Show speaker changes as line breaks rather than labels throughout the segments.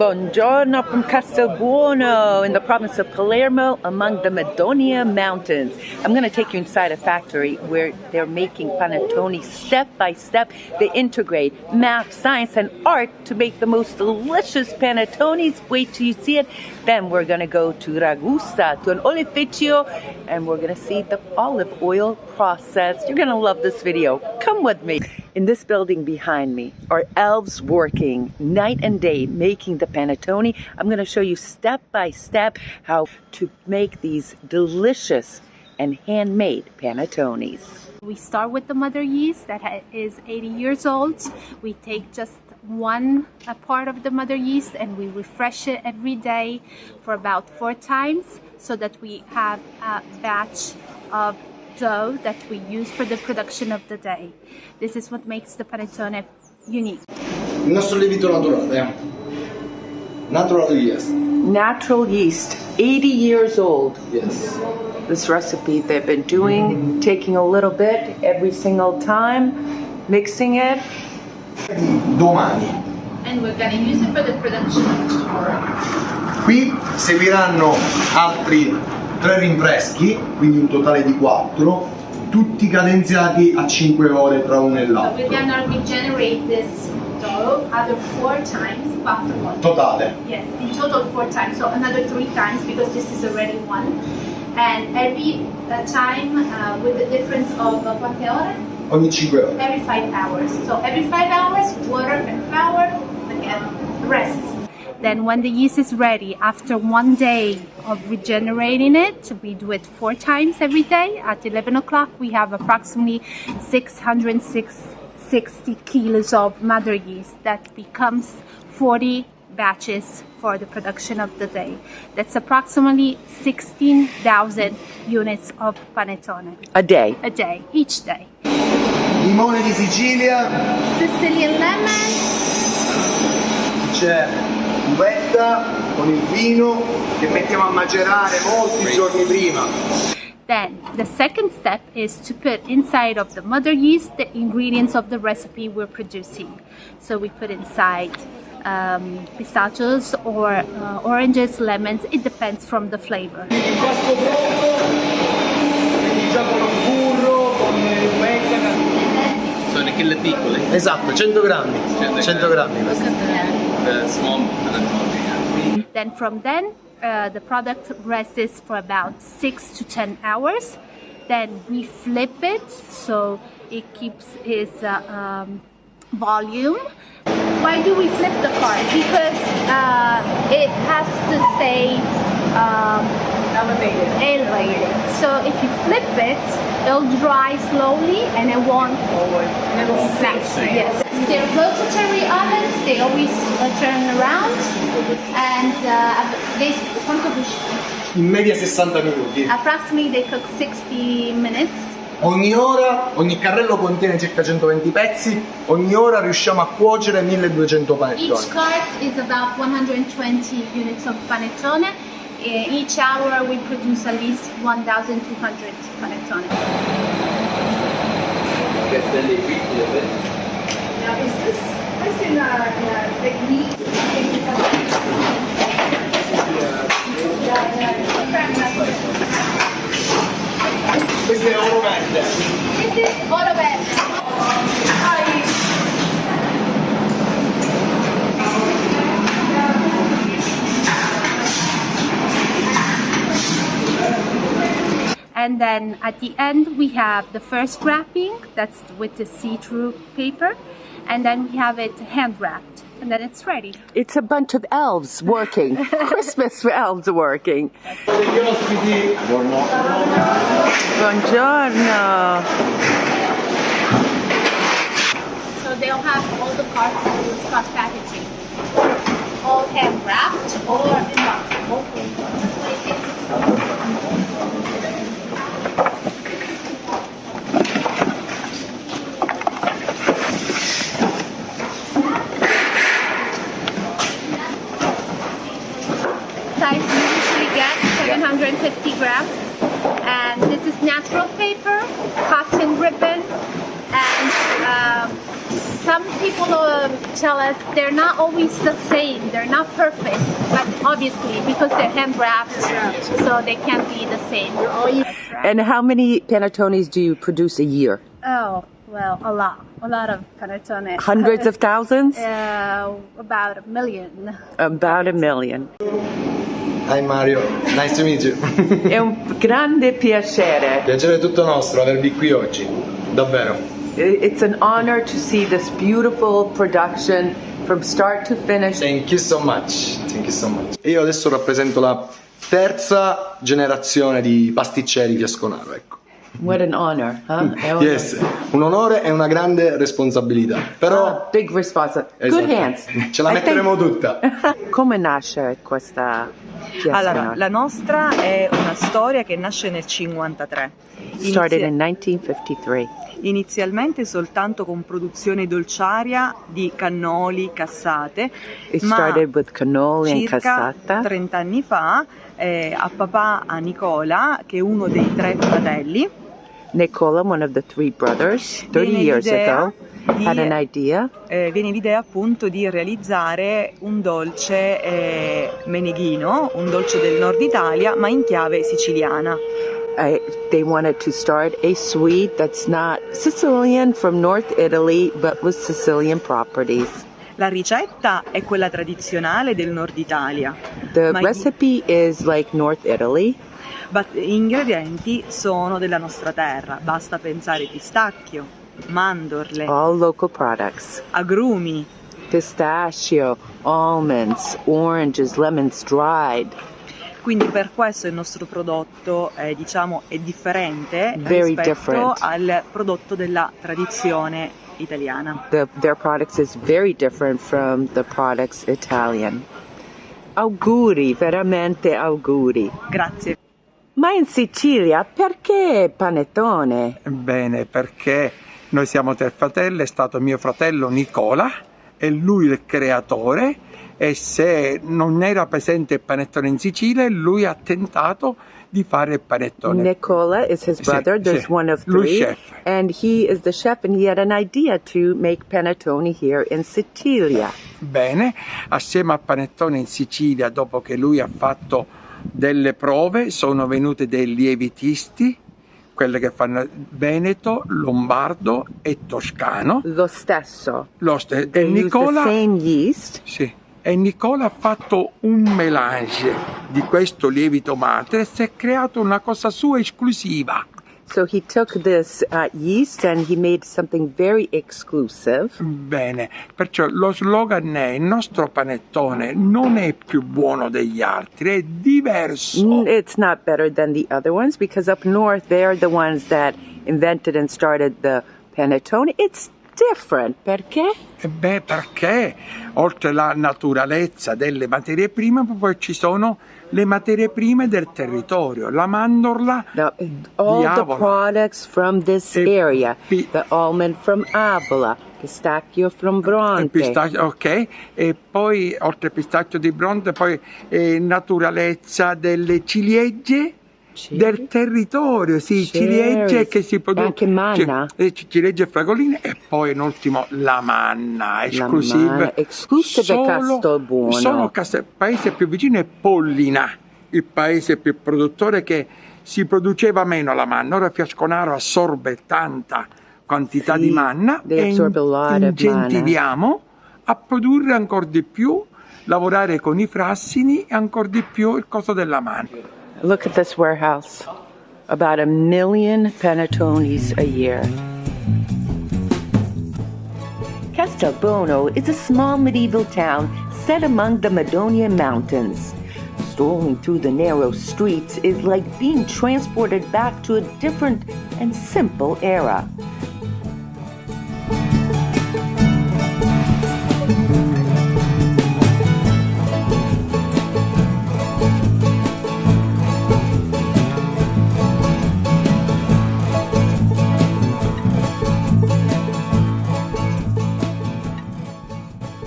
Buongiorno from Castelbuono in the province of Palermo among the Madonia Mountains. I'm going to take you inside a factory where they're making panettone step by step. They integrate math, science, and art to make the most delicious panettones. Wait till you see it. Then we're going to go to Ragusa, to an olificio, and we're going to see the olive oil process. You're going to love this video. Come with me. In this building behind me are elves working night and day making the panettone. I'm going to show you step by step how to make these delicious and handmade panettones.
We start with the mother yeast that is 80 years old. We take just one part of the mother yeast and we refresh it every day for about 4 times so that we have a batch of dough that we use for the production of the day. This is what makes the panettone unique.
Il nostro lievito naturale, natural yeast.
Natural yeast, 80 years old.
Yes.
This recipe they've been doing, taking a little bit every single time, mixing it.
Domani.
And we're going to use it for the production of tomorrow.
Qui seguiranno altri 3 rinfreschi, quindi un totale di 4, tutti cadenziati a 5 ore tra uno e l'altro.
So we're going to regenerate this dough other 4 times, 4.
Totale.
Yes, in total 4 times, so another 3 times because this is already 1. And every time with the difference of quante ore?
Ogni 5 ore.
Every 5 hours. So every 5 hours, water and flour, again, rest. Then when the yeast is ready, after 1 day of regenerating it, we do it 4 times every day. At 11 o'clock, we have approximately 660 kilos of mother yeast that becomes 40 batches for the production of the day. That's approximately 16,000 units of panettone.
A day.
A day, each day.
Limone di Sicilia.
Sicilian lemon.
C'è uvetta con il vino che mettiamo a macerare molti giorni prima.
Then the second step is to put inside of the mother yeast the ingredients of the recipe we're producing. So we put inside pistachios or oranges, lemons, it depends from the flavor.
Impasto pronto, quindi già con il burro, con l'uvetta.
Sono quelle piccole?
Esatto, 100 grammi. 100 grammi.
The small panettone.
Then from then, the product rests for about 6 to 10 hours. Then we flip it so it keeps its volume. Why do we flip the part? Because it has to stay elevated. So if you flip it, it'll dry slowly and it won't smash. Yes. They're rotatory ovens. They always turn around, and
In media 60 minuti.
approximately they cook 60 minutes.
Ogni ora, ogni carrello contiene circa 120 pezzi, ogni ora riusciamo a cuocere 1200 panettoni.
Each cart is about 120 units of panettone. Each hour we produce at least 1,200 panettone.
Now is this in technique?
Questo è oro verde.
This is oro verde. And then at the end we have the first wrapping, that's with the see-through paper, and then we have it hand wrapped, and then it's ready.
It's a bunch of elves working. Christmas elves working.
Degli ospiti.
Buongiorno.
So they'll have all the parts in Scotch packaging, all hand wrapped or in boxes. Size you usually get 750 grams, and this is natural paper, cotton ribbon, and some people tell us they're not always the same. They're not perfect, but obviously because they're hand wrapped, so they can't be the same.
And how many panettones do you produce a year?
Oh, well, a lot of panettone.
Hundreds of thousands?
About a million.
About a million.
Hi Mario, nice to meet you.
È un grande piacere.
Piacere tutto nostro avervi qui oggi, davvero.
It's an honor to see this beautiful production from start to finish.
Thank you so much. Thank you so much. Io adesso rappresento la terza generazione di pasticceri Fiascanaro, ecco.
What an honor, huh?
Yes, un onore e una grande responsabilità. Però
Big responsibility.
esatto,
Good hands.
ce la metteremo tutta.
Come nasce questa Fiascanaro?
Allora, la nostra è una storia che nasce nel 1953.
Started in 1953.
Inizialmente soltanto con produzione dolciaria di cannoli, cassate,
It
ma
started with cannoli and
circa
cassata.
30 anni fa a Nicola, che è uno dei tre fratelli,
Nicola, one of the three brothers, 30
viene
years
l'idea
ago, had an idea.
viene l'idea appunto di realizzare un dolce meneghino, un dolce del nord Italia, ma in chiave siciliana.
They wanted to start a sweet that's not Sicilian from North Italy, but with Sicilian properties.
La ricetta è quella tradizionale del nord Italia.
The
ma
recipe is like North Italy.
Gli ingredienti sono della nostra terra, basta pensare pistacchio, mandorle,
All local products.
agrumi.
Pistachio, almonds, oranges, lemons dried.
Quindi per questo il nostro prodotto è differente
Very
rispetto
different.
al prodotto della tradizione italiana.
Their products is very different from the products Italian. Auguri, veramente auguri.
Grazie.
Ma in Sicilia perché panettone?
Bene, perché noi siamo tre fratelli, è stato mio fratello Nicola, è lui il creatore, e se non era presente il panettone in Sicilia, lui ha tentato di fare il panettone.
Nicola is his brother.
Sì,
There's
sì.
one of
Lui
three.
chef.
And he is the chef, and he had an idea to make panettone here in Sicilia.
Bene, assieme al panettone in Sicilia, dopo che lui ha fatto delle prove, sono venuti dei lievitisti, quelli che fanno veneto, lombardo e toscano.
Lo stesso.
E
They use the
Nicola,
same yeast.
sì, e Nicola ha fatto un melange di questo lievito madre e si è creato una cosa sua esclusiva.
So he took this yeast and he made something very exclusive.
Bene, perciò lo slogan è: il nostro panettone non è più buono degli altri, è diverso.
It's not better than the other ones because up north they're the ones that invented and started the panettone. It's different. Perché?
Beh, perché oltre alla naturalezza delle materie prime, poi ci sono le materie prime del territorio, la mandorla
Now, all
di
the
Avola.
products from this area, the almond from Avola, pistacchio from Bronte.
Pistacchio, ok, e poi oltre al pistacchio di Bronte, poi naturalezza delle ciliegie del territorio, sì, ciliegie che si producono,
anche manna,
ciliegie e fragoline, e poi in ultimo la manna esclusiva.
Exclusive Castelbuono.
Il paese più vicino è Pollina, il paese più produttore, che si produceva meno la manna. Ora Fiascanaro assorbe tanta quantità di manna
they
e
absorb a lot of
incentiviamo a produrre ancora di più, lavorare con i frassini e ancora di più il costo della manna.
Look at this warehouse. About 1 million panettones a year. Castelbuono is a small medieval town set among the Madonian Mountains. Strolling through the narrow streets is like being transported back to a different and simple era.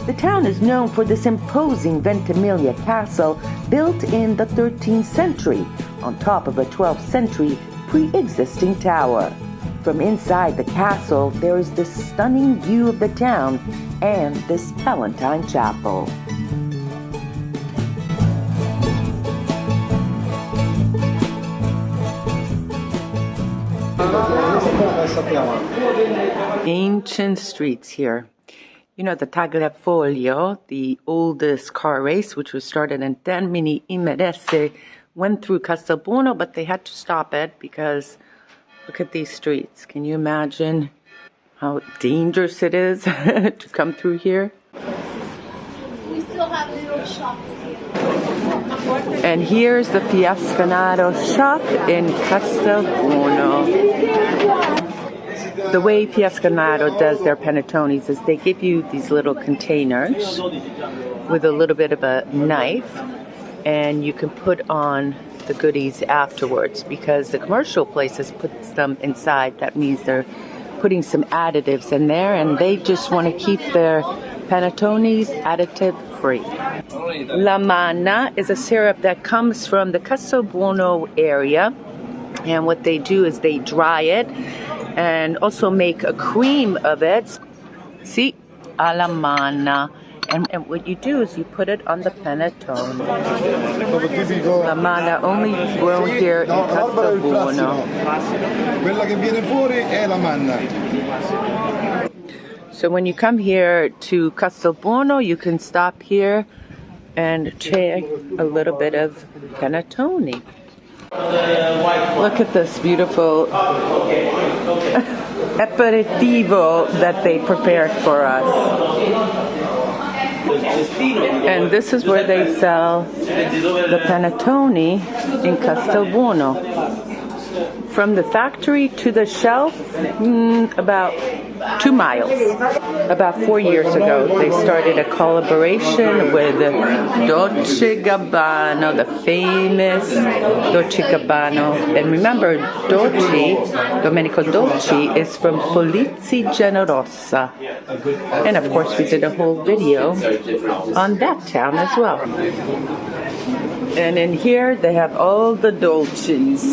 The town is known for this imposing Ventimiglia castle built in the 13th century on top of a 12th century pre-existing tower. From inside the castle, there is this stunning view of the town and this Palatine Chapel. Ancient streets here. You know, the Tagliafoglio, the oldest car race, which was started in Termini Imerese, went through Castelbuono, but they had to stop it because look at these streets. Can you imagine how dangerous it is to come through here?
We still have little shops here.
And here's the Fiascanaro shop in Castelbuono. The way Fiascanaro does their panettones is they give you these little containers with a little bit of a knife, and you can put on the goodies afterwards, because the commercial places put them inside. That means they're putting some additives in there, and they just want to keep their panettones additive free. La Manna is a syrup that comes from the Castelbuono area, and what they do is they dry it and also make a cream of it. See, alla manna. And what you do is you put it on the panettone. La manna only grown here in Castelbuono.
Quella che viene fuori è la manna.
So when you come here to Castelbuono, you can stop here and try a little bit of panettone. Look at this beautiful aperitivo that they prepared for us. And this is where they sell the panettone in Castelbuono. From the factory to the shelf, about 2 miles. About 4 years ago, they started a collaboration with Dolce Gabbana, the famous Dolce Gabbana. And remember, Domenico Dolce is from Polizzi Generosa. And of course, we did a whole video on that town as well. And in here, they have all the dolces.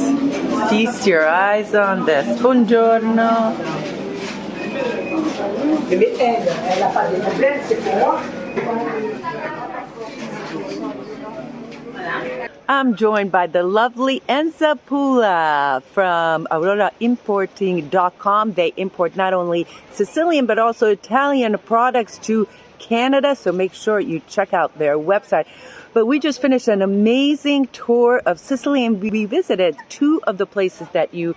Feast your eyes on this. Buongiorno. I'm joined by the lovely Enza Pula from AuroraImporting.com. They import not only Sicilian but also Italian products to Canada, so make sure you check out their website. But we just finished an amazing tour of Sicily, and we visited 2 of the places that you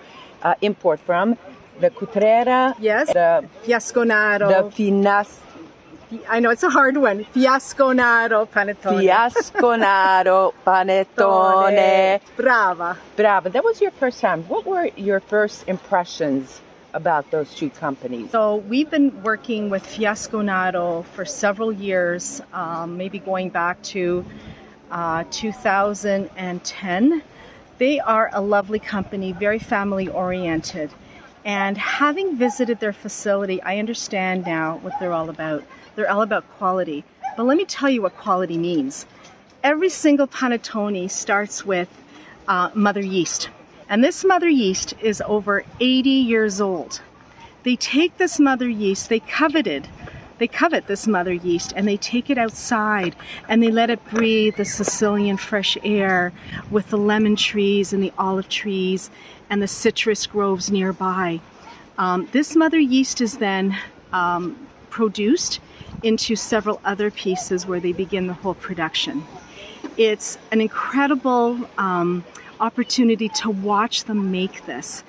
import from. The Cutrera,
Yes.
the
Fiascanaro. I know it's a hard one. Fiascanaro Panettone.
Fiascanaro Panettone.
Brava.
Brava. That was your first time. What were your first impressions about those 2 companies?
So we've been working with Fiascanaro for several years, maybe going back to 2010. They are a lovely company, very family oriented. And having visited their facility, I understand now what they're all about. They're all about quality. But let me tell you what quality means. Every single panettone starts with mother yeast. And this mother yeast is over 80 years old. They take this mother yeast, they covet this mother yeast, and they take it outside and they let it breathe the Sicilian fresh air with the lemon trees and the olive trees and the citrus groves nearby. This mother yeast is then produced into several other pieces where they begin the whole production. It's an incredible opportunity to watch them make this.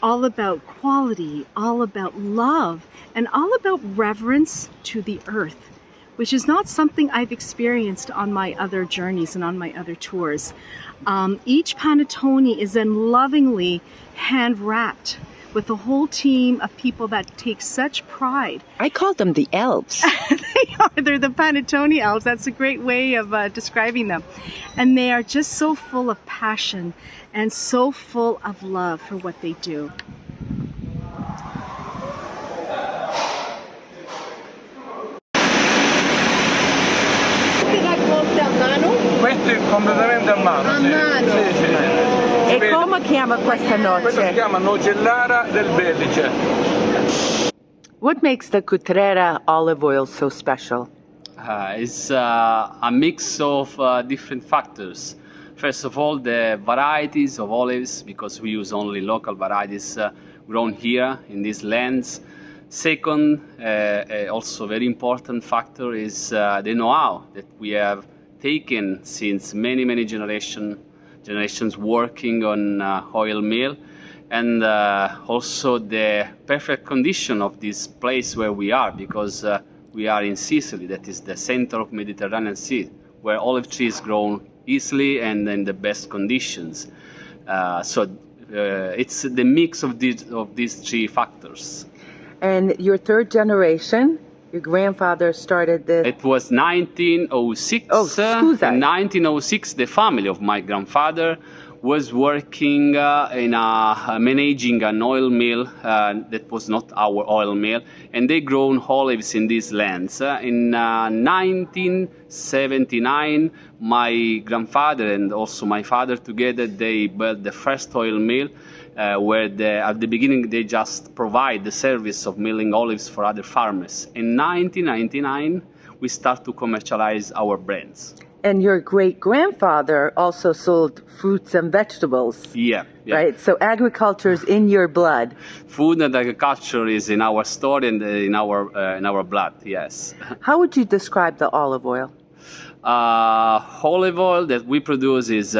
All about quality, all about love, and all about reverence to the earth, which is not something I've experienced on my other journeys and on my other tours. Each panettone is then lovingly hand wrapped with a whole team of people that take such pride.
I call them the elves.
They're the panettone elves. That's a great way of describing them. And they are just so full of passion and so full of love for what they do.
Raccolte a mano?
Questo è completamente a mano.
A mano.
E
vede.
come chiama questa
Questo si
noce?
chiama nocellara del Belice.
What makes the Cutrera olive oil so special?
It's a mix of different factors. First of all, the varieties of olives, because we use only local varieties grown here in these lands. Second, also very important factor is the know-how that we have taken since many generations working on oil mill, and also the perfect condition of this place where we are, because we are in Sicily, that is the center of Mediterranean Sea, where olive trees grow easily and in the best conditions. It's the mix of these three factors.
And your third generation, your grandfather started the...
It was 1906.
Oh, scusa.
In 1906, the family of my grandfather was working in managing an oil mill that was not our oil mill, and they grown olives in these lands. In 1979, my grandfather and also my father together, they built the first oil mill, where at the beginning they just provide the service of milling olives for other farmers. In 1999, we start to commercialize our brands.
And your great-grandfather also sold fruits and vegetables.
Yeah.
Right? So agriculture is in your blood.
Food and agriculture is in our story and in our blood, yes.
How would you describe the olive oil?
Olive oil that we produce is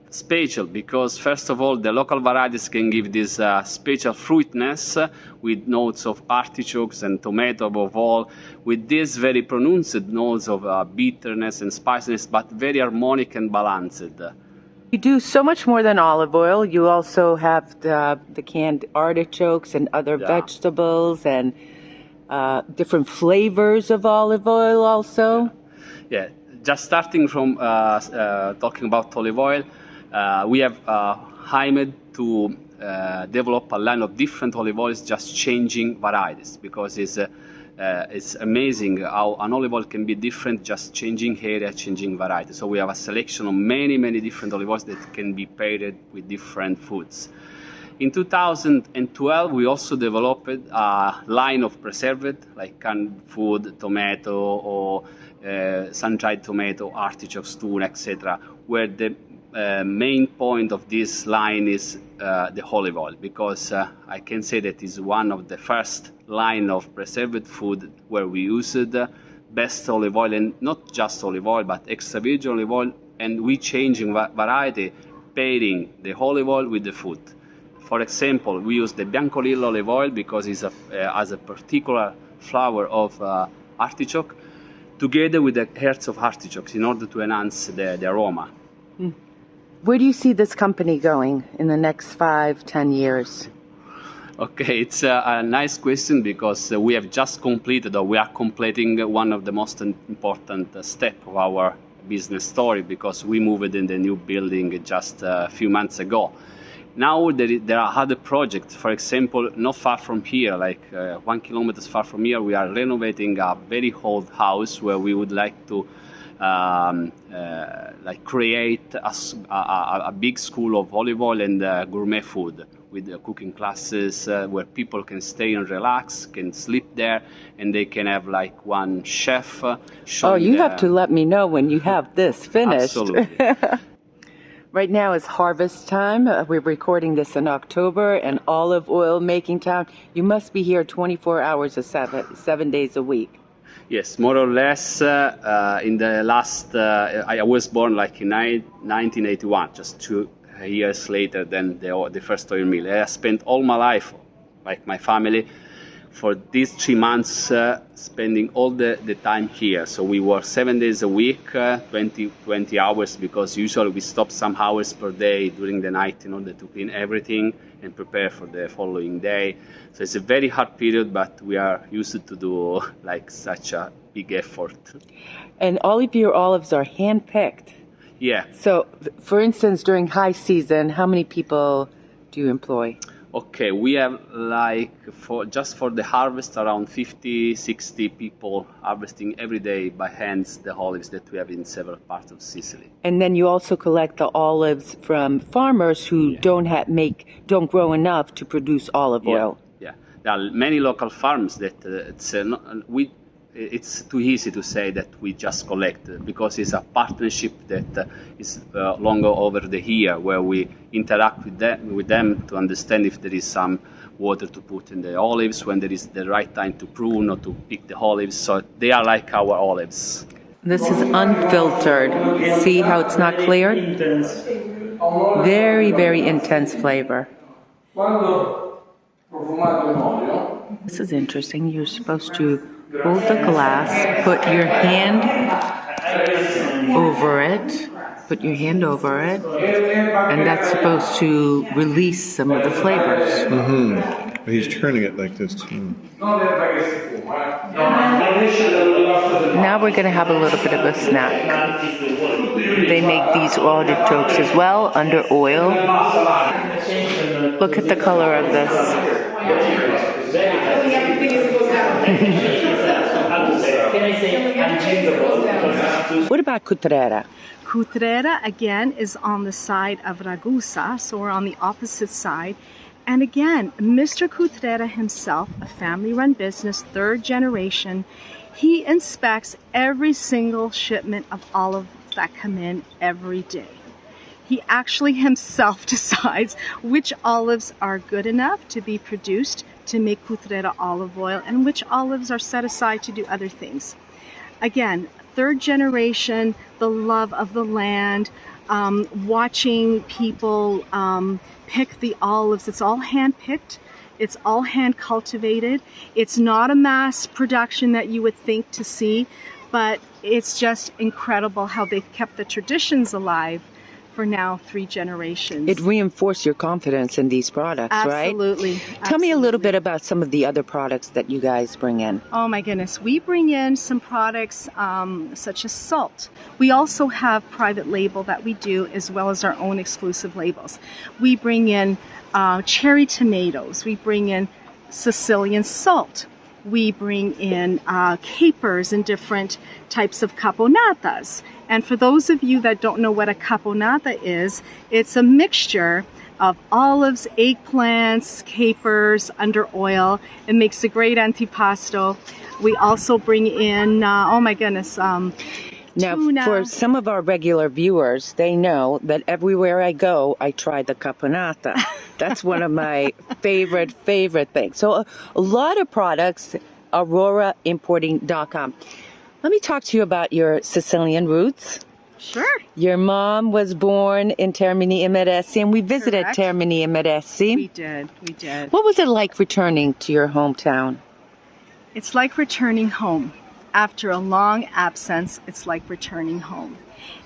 special because, first of all, the local varieties can give this special fruitness with notes of artichokes and tomato above all, with this very pronounced notes of bitterness and spiciness, but very harmonic and balanced.
You do so much more than olive oil. You also have the canned artichokes and other vegetables and different flavors of olive oil also.
Yeah. Just starting from talking about olive oil, we have aimed to develop a line of different olive oils, just changing varieties, because it's amazing how an olive oil can be different, just changing area, changing variety. So we have a selection of many different olive oils that can be paired with different foods. In 2012, we also developed a line of preserved, like canned food, tomato, or sun-dried tomato, artichokes, tuna, etc., where the main point of this line is the olive oil, because I can say that is one of the first line of preserved food where we used best olive oil, and not just olive oil, but extra virgin olive oil, and we changing variety, pairing the olive oil with the food. For example, we use the Biancolillo olive oil because it has a particular flower of artichoke, together with the hearts of artichokes in order to enhance the aroma.
Where do you see this company going in the next 5-10 years?
Okay, it's a nice question because we have just completed, or we are completing one of the most important steps of our business story, because we moved in the new building just a few months ago. Now there are other projects. For example, not far from here, like 1 kilometer far from here, we are renovating a very old house where we would like to create a big school of olive oil and gourmet food with cooking classes where people can stay and relax, can sleep there, and they can have like one chef.
Oh, you have to let me know when you have this finished.
Absolutely.
Right now is harvest time. We're recording this in October, and olive oil making time. You must be here 24 hours a 7 days a week.
Yes, more or less. In the last, I was born like in 1981, just 2 years later than the first oil mill. I spent all my life, like my family, for these 3 months, spending all the time here. So we work 7 days a week, 20 hours, because usually we stop some hours per day during the night in order to clean everything and prepare for the following day. So it's a very hard period, but we are used to do like such a big effort.
And all of your olives are hand-picked.
Yeah.
So, for instance, during high season, how many people do you employ?
Okay, we have like just for the harvest around 50, 60 people harvesting every day by hands the olives that we have in several parts of Sicily.
And then you also collect the olives from farmers who don't grow enough to produce olive oil.
Yeah, there are many local farms that it's too easy to say that we just collect because it's a partnership that is longer over the year where we interact with them to understand if there is some water to put in the olives, when there is the right time to prune or to pick the olives. So they are like our olives.
This is unfiltered. See how it's not cleared? Very, very intense flavor. This is interesting. You're supposed to hold the glass, put your hand over it, and that's supposed to release some of the flavors.
Mm-hmm. He's turning it like this too.
Now we're going to have a little bit of a snack. They make these artichokes as well, under oil. Look at the color of this. What about Cutrera?
Cutrera, again, is on the side of Ragusa, so we're on the opposite side. And again, Mr. Cutrera himself, a family-run business, third generation, he inspects every single shipment of olives that come in every day. He actually himself decides which olives are good enough to be produced to make Cutrera olive oil and which olives are set aside to do other things. Again, third generation, the love of the land, watching people pick the olives. It's all hand-picked. It's all hand-cultivated. It's not a mass production that you would think to see, but it's just incredible how they've kept the traditions alive for now 3 generations.
It reinforced your confidence in these products, right?
Absolutely.
Tell me a little bit about some of the other products that you guys bring in.
Oh my goodness. We bring in some products such as salt. We also have private label that we do as well as our own exclusive labels. We bring in cherry tomatoes. We bring in Sicilian salt. We bring in capers and different types of caponatas. And for those of you that don't know what a caponata is, it's a mixture of olives, eggplants, capers under oil. It makes a great antipasto. We also bring in, oh my goodness,
Now,
tuna.
for some of our regular viewers, they know that everywhere I go, I try the caponata. That's one of my favorite things. So a lot of products, AuroraImporting.com. Let me talk to you about your Sicilian roots.
Sure.
Your mom was born in Termini Imerese, and we visited
Correct.
Termini Imerese.
We did.
What was it like returning to your hometown?
It's like returning home. After a long absence, it's like returning home.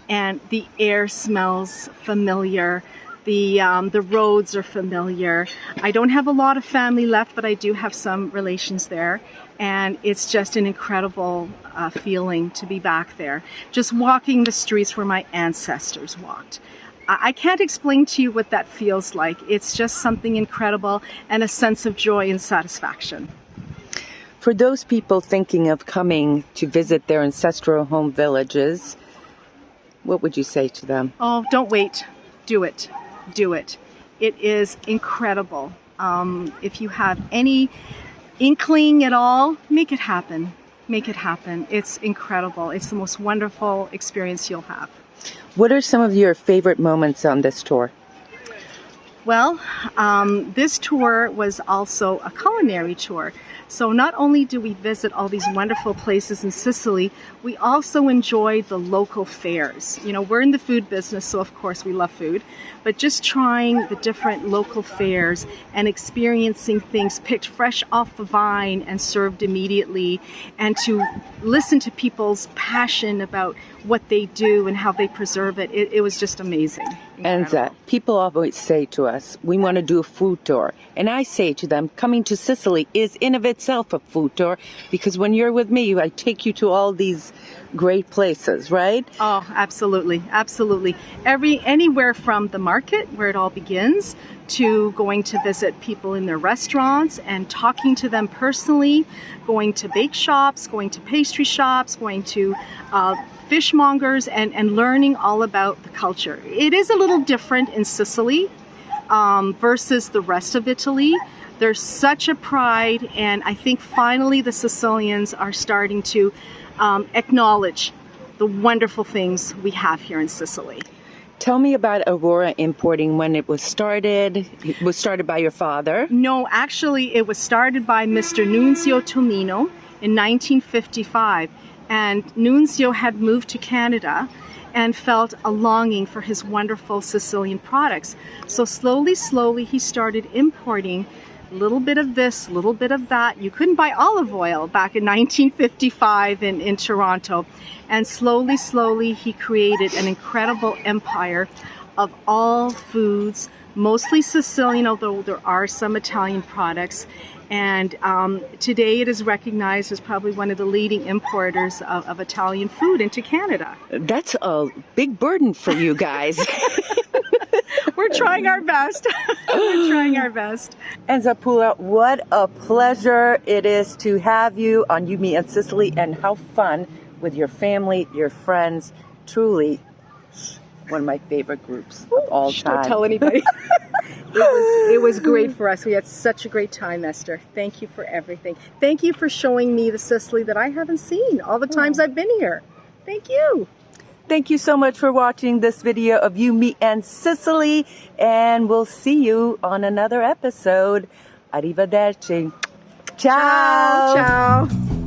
And the air smells familiar. The roads are familiar. I don't have a lot of family left, but I do have some relations there. And it's just an incredible feeling to be back there. Just walking the streets where my ancestors walked. I can't explain to you what that feels like. It's just something incredible and a sense of joy and satisfaction.
For those people thinking of coming to visit their ancestral home villages, what would you say to them?
Oh, don't wait. Do it. Do it. It is incredible. If you have any inkling at all, make it happen. Make it happen. It's incredible. It's the most wonderful experience you'll have.
What are some of your favorite moments on this tour?
Well, this tour was also a culinary tour. So not only do we visit all these wonderful places in Sicily, we also enjoy the local fairs. You know, we're in the food business, so of course we love food, but just trying the different local fairs and experiencing things picked fresh off the vine and served immediately, and to listen to people's passion about what they do and how they preserve it. It was just amazing.
Enza, people always say to us, we want to do a food tour. And I say to them, coming to Sicily is in of itself a food tour, because when you're with me, I take you to all these great places, right?
Oh, absolutely, absolutely. Anywhere from the market, where it all begins, to going to visit people in their restaurants and talking to them personally, going to bake shops, going to pastry shops, going to fishmongers, and learning all about the culture. It is a little different in Sicily versus the rest of Italy. There's such a pride, and I think finally the Sicilians are starting to acknowledge the wonderful things we have here in Sicily.
Tell me about Aurora Importing, when it was started. It was started by your father.
No, actually it was started by Mr. Nunzio Tomino in 1955. And Nunzio had moved to Canada and felt a longing for his wonderful Sicilian products. So slowly he started importing a little bit of this, a little bit of that. You couldn't buy olive oil back in 1955 in Toronto. And slowly he created an incredible empire of all foods, mostly Sicilian, although there are some Italian products. And today it is recognized as probably one of the leading importers of Italian food into Canada.
That's a big burden for you guys.
We're trying our best. We're trying our best.
Enza Pula, what a pleasure it is to have you on You, Me, and Sicily, and how fun with your family, your friends. Truly one of my favorite groups of all time.
Don't tell anybody. It was great for us. We had such a great time, Esther. Thank you for everything. Thank you for showing me the Sicily that I haven't seen all the times I've been here. Thank you.
Thank you so much for watching this video of You, Me, and Sicily, and we'll see you on another episode. Arrivederci. Ciao.
Ciao.